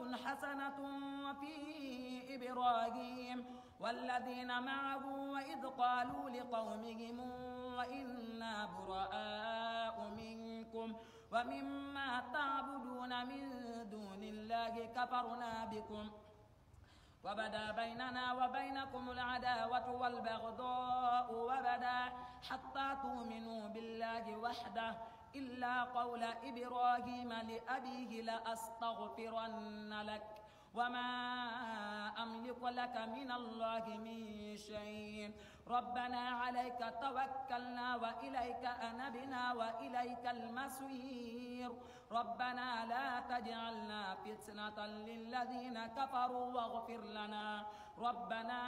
أسوة حسنة في إبراهيم والذين معه وإذ قالوا لقومهم وإنا براء منكم ومما تعبدون من دون الله كفرنا بكم وبدا بيننا وبينكم العداوة والبغضاء وبدا حتى تؤمنوا بالله وحده إلا قول إبراهيم لأبيه لأستغفرن لك وما أملك لك من الله من شيء ربنا عليك توكلنا وإليك أنبنا وإليك المصير ربنا لا تجعلنا فتنة للذين كفروا واغفر لنا ربنا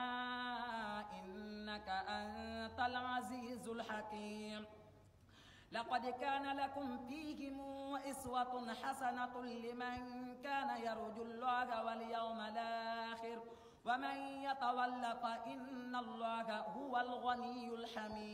إنك أنت العزيز الحكيم لقد كان لكم فيهم أسوة حسنة لمن كان يرجو الله واليوم الآخر ومن يتول فإن الله هو الغني الحميد